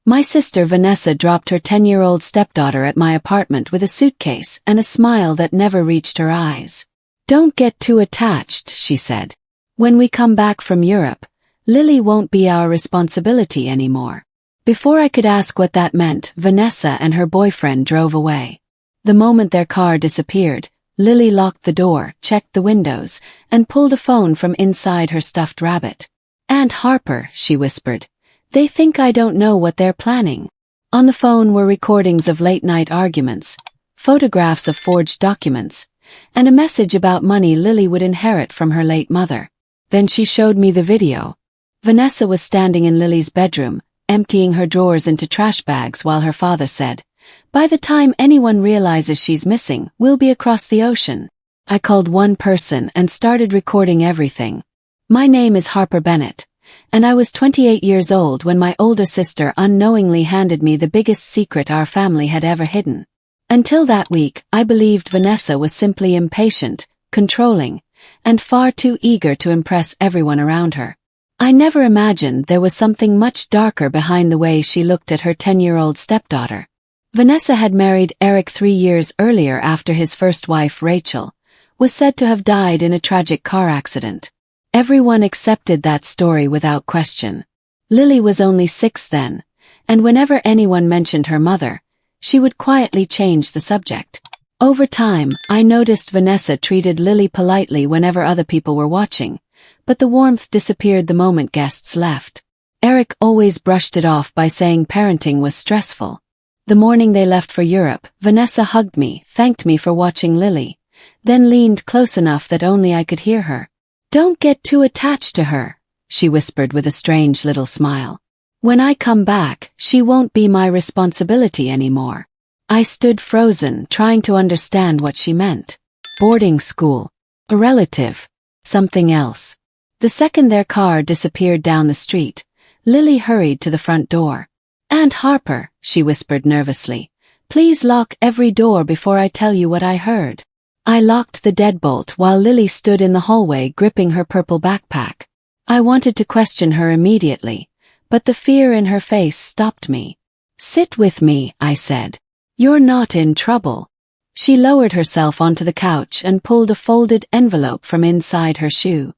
My sister Vanessa dropped her 10-year-old stepdaughter at my apartment with a suitcase and a smile that never reached her eyes. "Don't get too attached," she said. "When we come back from Europe, Lily won't be our responsibility anymore." Before I could ask what that meant, Vanessa and her boyfriend drove away. The moment their car disappeared, Lily locked the door, checked the windows, and pulled a phone from inside her stuffed rabbit. "Aunt Harper," she whispered, "they think I don't know what they're planning." On the phone were recordings of late-night arguments, photographs of forged documents, and a message about money Lily would inherit from her late mother. Then she showed me the video. Vanessa was standing in Lily's bedroom, emptying her drawers into trash bags while her father said, "By the time anyone realizes she's missing, we'll be across the ocean." I called one person and started recording everything. My name is Harper Bennett, and I was 28 years old when my older sister unknowingly handed me the biggest secret our family had ever hidden. Until that week, I believed Vanessa was simply impatient, controlling, and far too eager to impress everyone around her. I never imagined there was something much darker behind the way she looked at her 10-year-old stepdaughter. Vanessa had married Eric 3 years earlier after his first wife, Rachel, was said to have died in a tragic car accident. Everyone accepted that story without question. Lily was only 6 then, and whenever anyone mentioned her mother, she would quietly change the subject. Over time, I noticed Vanessa treated Lily politely whenever other people were watching, but the warmth disappeared the moment guests left. Eric always brushed it off by saying parenting was stressful. The morning they left for Europe, Vanessa hugged me, thanked me for watching Lily, then leaned close enough that only I could hear her. "Don't get too attached to her," she whispered with a strange little smile. "When I come back, she won't be my responsibility anymore." I stood frozen, trying to understand what she meant. Boarding school. A relative. Something else. The second their car disappeared down the street, Lily hurried to the front door. "Aunt Harper," she whispered nervously, "please lock every door before I tell you what I heard." I locked the deadbolt while Lily stood in the hallway gripping her purple backpack. I wanted to question her immediately, but the fear in her face stopped me. "Sit with me," I said. "You're not in trouble." She lowered herself onto the couch and pulled a folded envelope from inside her shoe.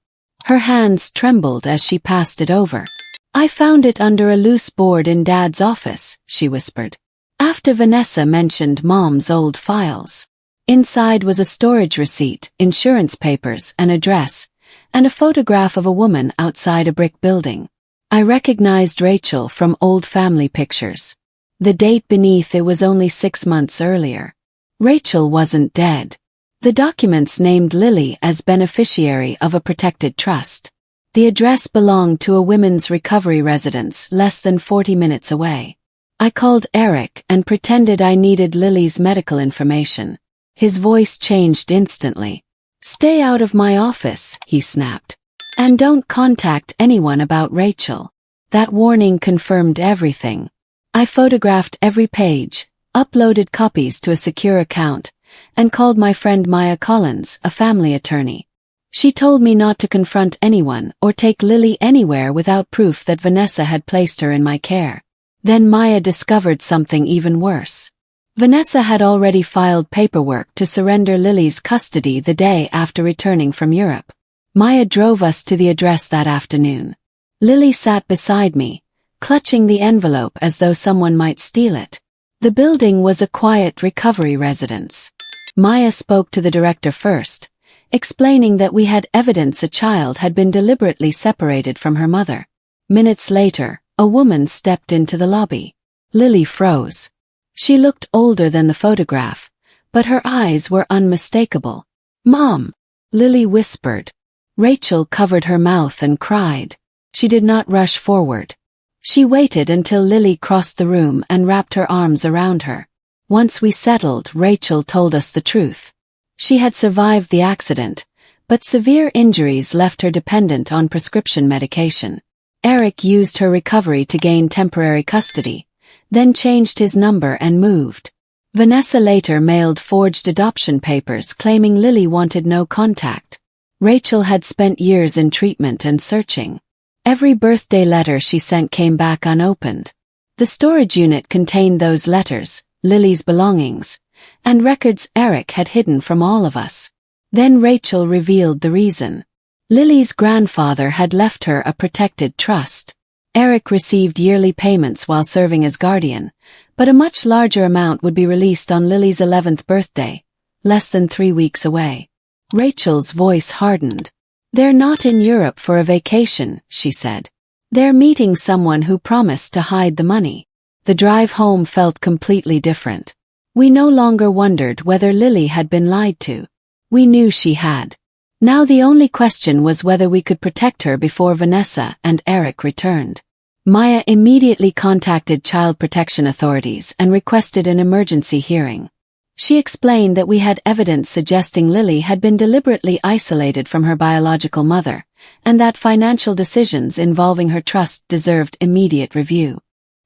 Her hands trembled as she passed it over. "I found it under a loose board in Dad's office," she whispered, after Vanessa mentioned Mom's old files. Inside was a storage receipt, insurance papers, an address, and a photograph of a woman outside a brick building. I recognized Rachel from old family pictures. The date beneath it was only 6 months earlier. Rachel wasn't dead. The documents named Lily as beneficiary of a protected trust. The address belonged to a women's recovery residence less than 40 minutes away. I called Eric and pretended I needed Lily's medical information. His voice changed instantly. "Stay out of my office," he snapped. "And don't contact anyone about Rachel." That warning confirmed everything. I photographed every page, uploaded copies to a secure account, and called my friend Maya Collins, a family attorney. She told me not to confront anyone or take Lily anywhere without proof that Vanessa had placed her in my care. Then Maya discovered something even worse. Vanessa had already filed paperwork to surrender Lily's custody the day after returning from Europe. Maya drove us to the address that afternoon. Lily sat beside me, clutching the envelope as though someone might steal it. The building was a quiet recovery residence. Maya spoke to the director first, explaining that we had evidence a child had been deliberately separated from her mother. Minutes later, a woman stepped into the lobby. Lily froze. She looked older than the photograph, but her eyes were unmistakable. "Mom," Lily whispered. Rachel covered her mouth and cried. She did not rush forward. She waited until Lily crossed the room and wrapped her arms around her. Once we settled, Rachel told us the truth. She had survived the accident, but severe injuries left her dependent on prescription medication. Eric used her recovery to gain temporary custody, then changed his number and moved. Vanessa later mailed forged adoption papers claiming Lily wanted no contact. Rachel had spent years in treatment and searching. Every birthday letter she sent came back unopened. The storage unit contained those letters, Lily's belongings, and records Eric had hidden from all of us. Then Rachel revealed the reason. Lily's grandfather had left her a protected trust. Eric received yearly payments while serving as guardian, but a much larger amount would be released on Lily's 11th birthday, less than 3 weeks away. Rachel's voice hardened. "They're not in Europe for a vacation," she said. "They're meeting someone who promised to hide the money." The drive home felt completely different. We no longer wondered whether Lily had been lied to. We knew she had. Now the only question was whether we could protect her before Vanessa and Eric returned. Maya immediately contacted child protection authorities and requested an emergency hearing. She explained that we had evidence suggesting Lily had been deliberately isolated from her biological mother, and that financial decisions involving her trust deserved immediate review.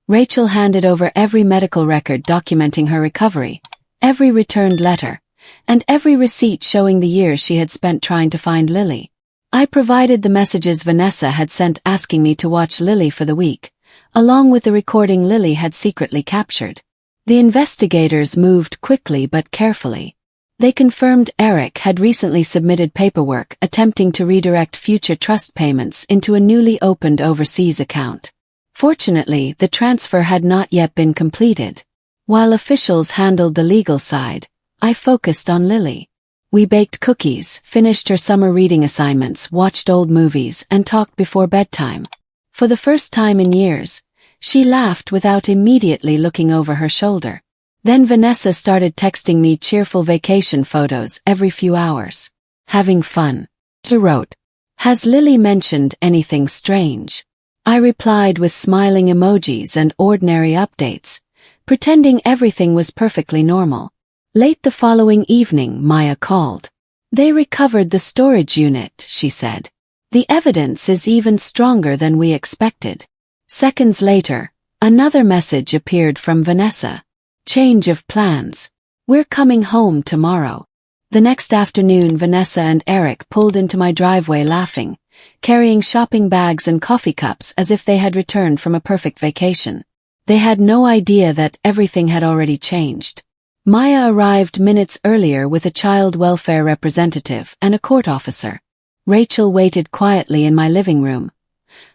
Rachel handed over every medical record documenting her recovery, every returned letter, and every receipt showing the years she had spent trying to find Lily. I provided the messages Vanessa had sent asking me to watch Lily for the week, along with the recording Lily had secretly captured. The investigators moved quickly but carefully. They confirmed Eric had recently submitted paperwork attempting to redirect future trust payments into a newly opened overseas account. Fortunately, the transfer had not yet been completed. While officials handled the legal side, I focused on Lily. We baked cookies, finished her summer reading assignments, watched old movies, and talked before bedtime. For the first time in years, she laughed without immediately looking over her shoulder. Then Vanessa started texting me cheerful vacation photos every few hours. "Having fun," she wrote. "Has Lily mentioned anything strange?" I replied with smiling emojis and ordinary updates, pretending everything was perfectly normal. Late the following evening, Maya called. "They recovered the storage unit," she said. "The evidence is even stronger than we expected." Seconds later, another message appeared from Vanessa. "Change of plans. We're coming home tomorrow." The next afternoon, Vanessa and Eric pulled into my driveway laughing, carrying shopping bags and coffee cups as if they had returned from a perfect vacation. They had no idea that everything had already changed. Maya arrived minutes earlier with a child welfare representative and a court officer. Rachel waited quietly in my living room,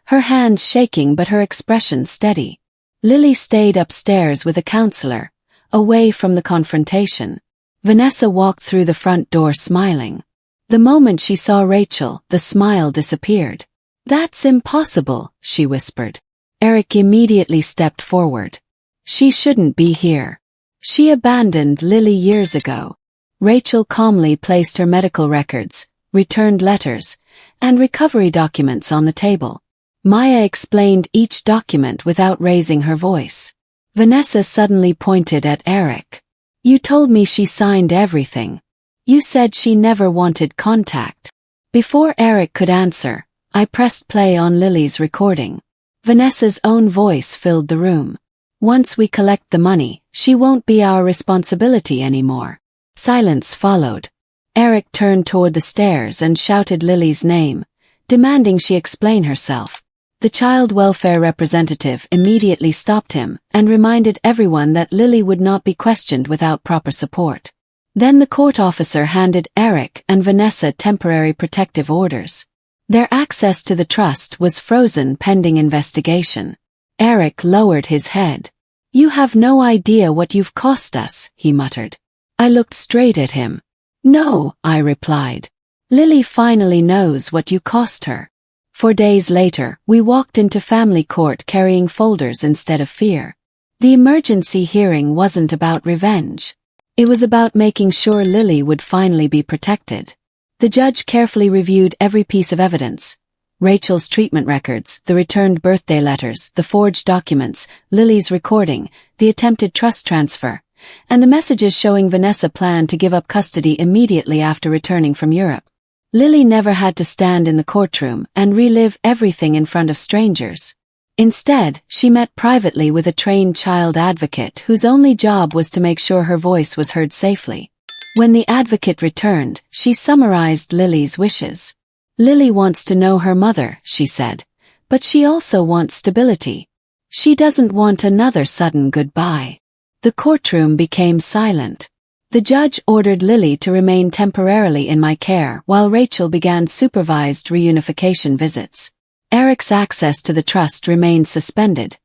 her hands shaking but her expression steady. Lily stayed upstairs with a counselor, away from the confrontation. Vanessa walked through the front door smiling. The moment she saw Rachel, the smile disappeared. "That's impossible," she whispered. Eric immediately stepped forward. "She shouldn't be here. She abandoned Lily years ago." Rachel calmly placed her medical records, returned letters, and recovery documents on the table. Maya explained each document without raising her voice. Vanessa suddenly pointed at Eric. "You told me she signed everything. You said she never wanted contact." Before Eric could answer, I pressed play on Lily's recording. Vanessa's own voice filled the room. "Once we collect the money, she won't be our responsibility anymore." Silence followed. Eric turned toward the stairs and shouted Lily's name, demanding she explain herself. The child welfare representative immediately stopped him and reminded everyone that Lily would not be questioned without proper support. Then the court officer handed Eric and Vanessa temporary protective orders. Their access to the trust was frozen pending investigation. Eric lowered his head. "You have no idea what you've cost us," he muttered. I looked straight at him. "No," I replied. "Lily finally knows what you cost her." 4 days later, we walked into family court carrying folders instead of fear. The emergency hearing wasn't about revenge. It was about making sure Lily would finally be protected. The judge carefully reviewed every piece of evidence. Rachel's treatment records, the returned birthday letters, the forged documents, Lily's recording, the attempted trust transfer, and the messages showing Vanessa planned to give up custody immediately after returning from Europe. Lily never had to stand in the courtroom and relive everything in front of strangers. Instead, she met privately with a trained child advocate whose only job was to make sure her voice was heard safely. When the advocate returned, she summarized Lily's wishes. "Lily wants to know her mother," she said, "but she also wants stability. She doesn't want another sudden goodbye. The courtroom became silent. The judge ordered Lily to remain temporarily in my care while Rachel began supervised reunification visits. Eric's access to the trust remained suspended,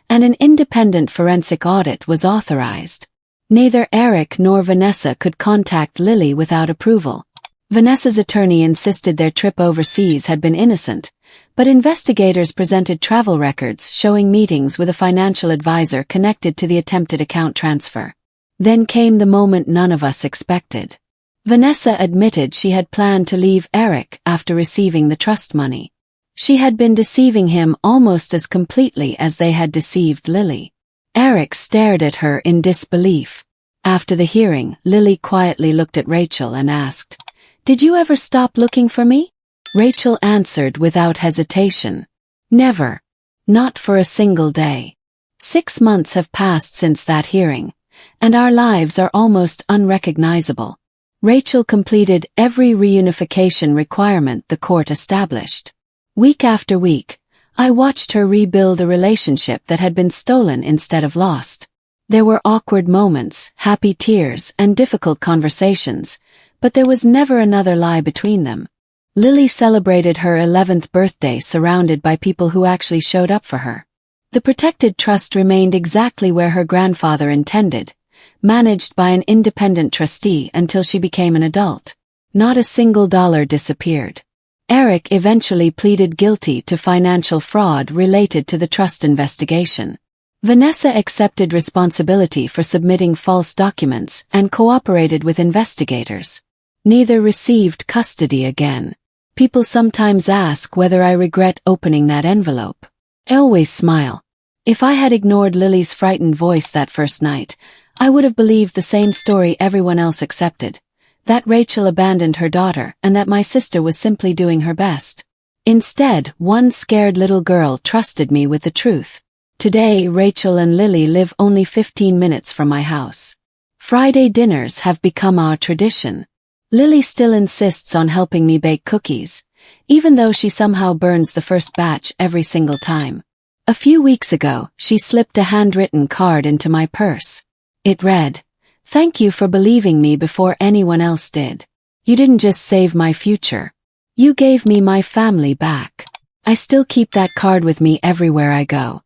and an independent forensic audit was authorized. Neither Eric nor Vanessa could contact Lily without approval. Vanessa's attorney insisted their trip overseas had been innocent, but investigators presented travel records showing meetings with a financial advisor connected to the attempted account transfer. Then came the moment none of us expected. Vanessa admitted she had planned to leave Eric after receiving the trust money. She had been deceiving him almost as completely as they had deceived Lily. Eric stared at her in disbelief. After the hearing, Lily quietly looked at Rachel and asked, "Did you ever stop looking for me?" Rachel answered without hesitation, "Never. Not for a single day." 6 months have passed since that hearing, and our lives are almost unrecognizable. Rachel completed every reunification requirement the court established. Week after week, I watched her rebuild a relationship that had been stolen instead of lost. There were awkward moments, happy tears, and difficult conversations, but there was never another lie between them. Lily celebrated her 11th birthday surrounded by people who actually showed up for her. The protected trust remained exactly where her grandfather intended, managed by an independent trustee until she became an adult. Not a single dollar disappeared. Eric eventually pleaded guilty to financial fraud related to the trust investigation. Vanessa accepted responsibility for submitting false documents and cooperated with investigators. Neither received custody again. People sometimes ask whether I regret opening that envelope. I always smile. If I had ignored Lily's frightened voice that first night, I would have believed the same story everyone else accepted. That Rachel abandoned her daughter and that my sister was simply doing her best. Instead, one scared little girl trusted me with the truth. Today, Rachel and Lily live only 15 minutes from my house. Friday dinners have become our tradition. Lily still insists on helping me bake cookies, even though she somehow burns the first batch every single time. A few weeks ago, she slipped a handwritten card into my purse. It read, "Thank you for believing me before anyone else did. You didn't just save my future. You gave me my family back." I still keep that card with me everywhere I go.